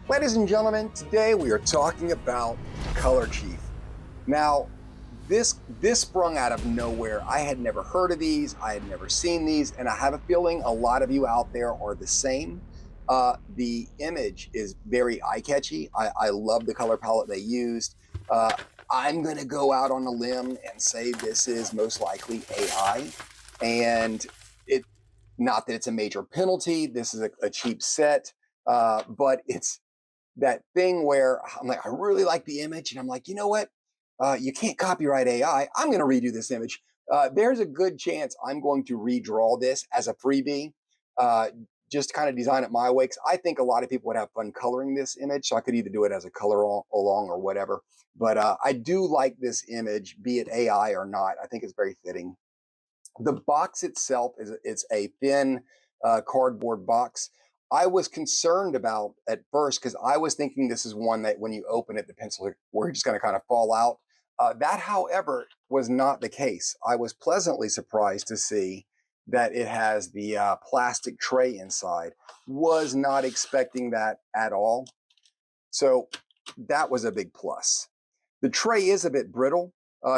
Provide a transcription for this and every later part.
Ladies and gentlemen, today we are talking about Color Chief. Now, this sprung out of nowhere. I had never heard of these, I had never seen these, and I have a feeling a lot of you out there are the same. The image is very eye-catchy. I love the color palette they used. I'm going to go out on a limb and say this is most likely AI, and it not that it's a major penalty. This is a cheap set, but it's that thing where I'm like, I really like the image, and I'm like, you know what? You can't copyright AI. I'm going to redo this image. There's a good chance I'm going to redraw this as a freebie, just kind of design it my way. Because I think a lot of people would have fun coloring this image, so I could either do it as a color along or whatever. But I do like this image, be it AI or not. I think it's very fitting. The box itself it's a thin cardboard box. I was concerned about at first because I was thinking this is one that when you open it, the pencil were just going to kind of fall out. That, however, was not the case. I was pleasantly surprised to see that it has the plastic tray inside. Was not expecting that at all. So that was a big plus. The tray is a bit brittle.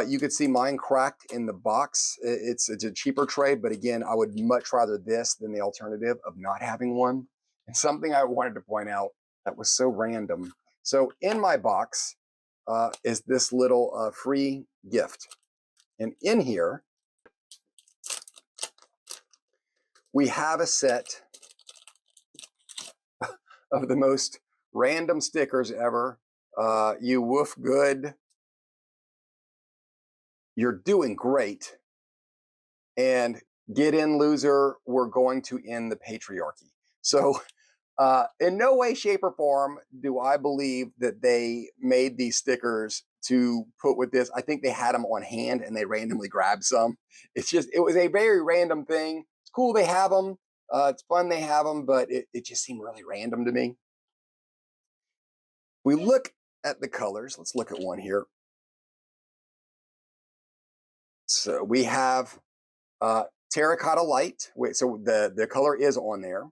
You could see mine cracked in the box. It's a cheaper tray, but again, I would much rather this than the alternative of not having one. And something I wanted to point out that was so random. So in my box is this little free gift. And in here, we have a set of the most random stickers ever. You woof good. You're doing great. And get in, loser. We're going to end the patriarchy. So in no way, shape, or form do I believe that they made these stickers to put with this. I think they had them on hand and they randomly grabbed some. It's just, it was a very random thing. It's cool they have them. It's fun they have them, but it just seemed really random to me. We look at the colors. Let's look at one here. So we have terracotta light. Wait, so the color is on there.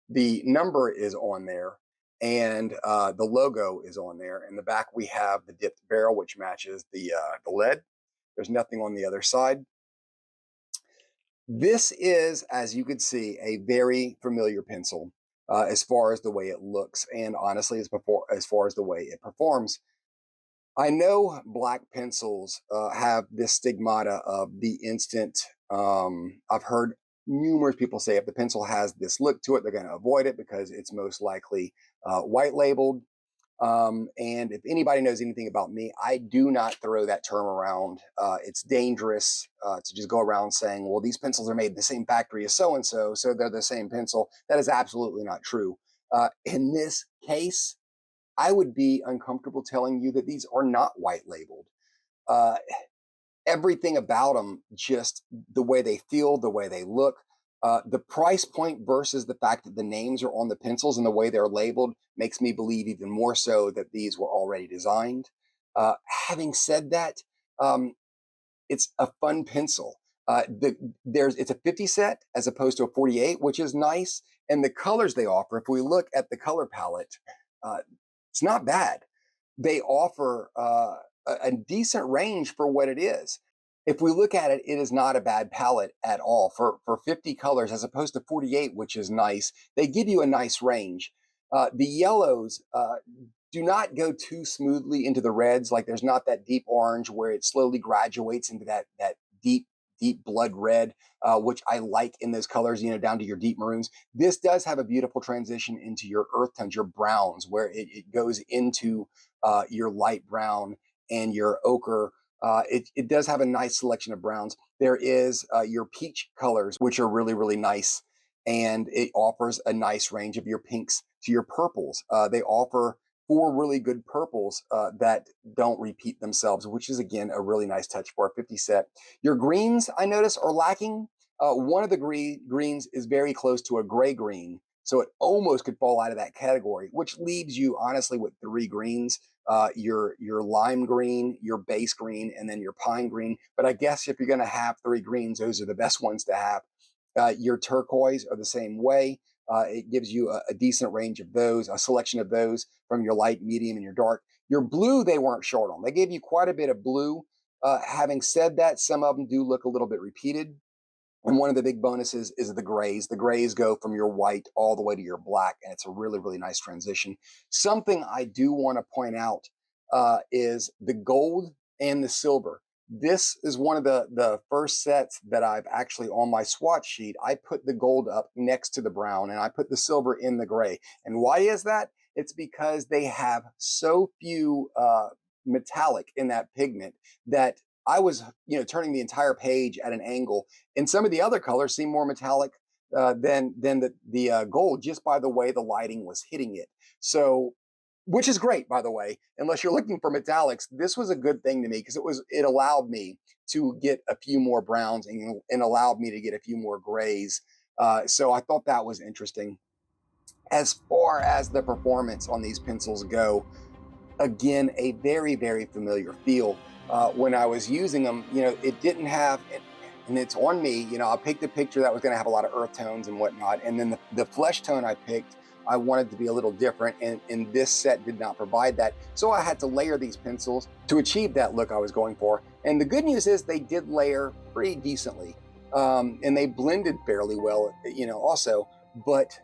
The number is on there, and the logo is on there. In the back, we have the dipped barrel, which matches the lead. There's nothing on the other side. This is, as you could see, a very familiar pencil as far as the way it looks, and honestly, as far as the way it performs. I know black pencils have this stigmata of the instant. I've heard numerous people say if the pencil has this look to it, they're going to avoid it because it's most likely white labeled. And if anybody knows anything about me, I do not throw that term around. It's dangerous to just go around saying, well, these pencils are made in the same factory as so-and-so, so they're the same pencil. That is absolutely not true. In this case, I would be uncomfortable telling you that these are not white labeled. Uh, Everything about them, just the way they feel, the way they look, the price point versus the fact that the names are on the pencils and the way they're labeled makes me believe even more so that these were already designed. Having said that, it's a fun pencil. It's a 50 set as opposed to a 48, which is nice. And the colors they offer, if we look at the color palette, it's not bad. They offer a decent range for what it is. If we look at it, it is not a bad palette at all for 50 colors as opposed to 48, which is nice. They give you a nice range. The yellows do not go too smoothly into the reds. Like there's not that deep orange where it slowly graduates into that deep blood red, which I like in those colors, down to your deep maroons. This does have a beautiful transition into your earth tones, your browns, where it goes into your light brown and your ochre. It does have a nice selection of browns. There is your peach colors, which are really, really nice. And it offers a nice range of your pinks to your purples. They offer 4 really good purples that don't repeat themselves, which is, again, a really nice touch for a 50 set. Your greens, I notice, are lacking. One of the greens is very close to a gray green, so it almost could fall out of that category, which leaves you, honestly, with 3 greens. Your lime green, your base green, and then your pine green. But I guess if you're going to have 3 greens, those are the best ones to have. Your turquoise are the same way. It gives you a decent range of those, a selection of those from your light, medium, and your dark. Your blue, they weren't short on. They gave you quite a bit of blue. Having said that, some of them do look a little bit repeated. And one of the big bonuses is the grays. The grays go from your white all the way to your black, and it's a really, really nice transition. Something I do want to point out is the gold and the silver. This is one of the first sets that I've actually on my swatch sheet. I put the gold up next to the brown, and I put the silver in the gray. And why is that? It's because they have so few metallic in that pigment that I was, turning the entire page at an angle, and some of the other colors seem more metallic than the gold, just by the way the lighting was hitting it. So, which is great, by the way. Unless you're looking for metallics, this was a good thing to me because it allowed me to get a few more browns and allowed me to get a few more grays. So I thought that was interesting. As far as the performance on these pencils go, again, a very, very familiar feel. When I was using them, it didn't have, and it's on me, I picked a picture that was going to have a lot of earth tones and whatnot. And then the flesh tone I picked, I wanted to be a little different, and this set did not provide that. So I had to layer these pencils to achieve that look I was going for. And the good news is they did layer pretty decently. And they blended fairly well, also, but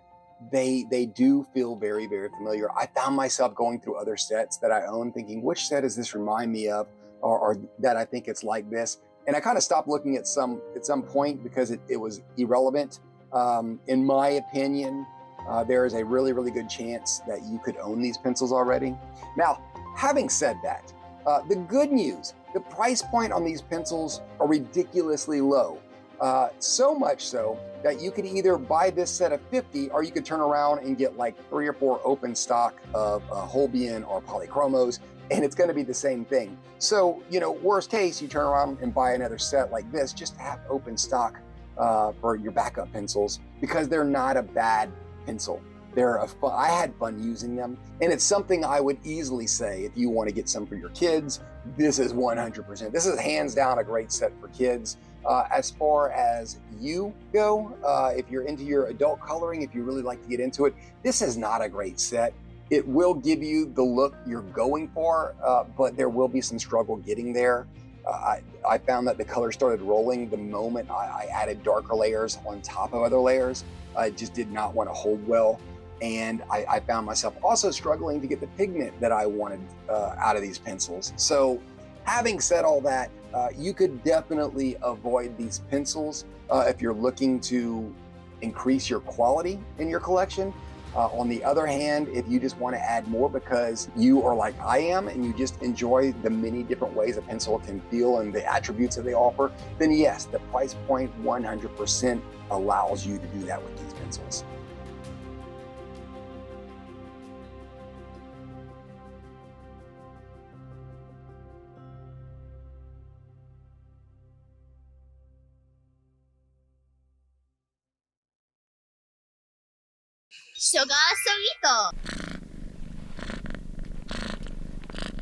they do feel very, very familiar. I found myself going through other sets that I own thinking, which set does this remind me of, or that I think it's like this. And I kind of stopped looking at some point because it was irrelevant. In my opinion, there is a really, really good chance that you could own these pencils already. Now, having said that, the good news, the price point on these pencils are ridiculously low. So much so that you could either buy this set of 50 or you could turn around and get like 3 or 4 open stock of Holbein or polychromos, and it's going to be the same thing. So, worst case, you turn around and buy another set like this just to have open stock for your backup pencils, because they're not a bad pencil. I had fun using them, and it's something I would easily say if you want to get some for your kids, this is 100%. This is hands down a great set for kids. As far as you go, if you're into your adult coloring, if you really like to get into it, this is not a great set. It will give you the look you're going for, but there will be some struggle getting there. I found that the color started rolling the moment I added darker layers on top of other layers. It just did not want to hold well. And I found myself also struggling to get the pigment that I wanted out of these pencils. So having said all that, you could definitely avoid these pencils if you're looking to increase your quality in your collection. On the other hand, if you just want to add more because you are like I am and you just enjoy the many different ways a pencil can feel and the attributes that they offer, then yes, the price point 100% allows you to do that with these pencils. Sugar Solito.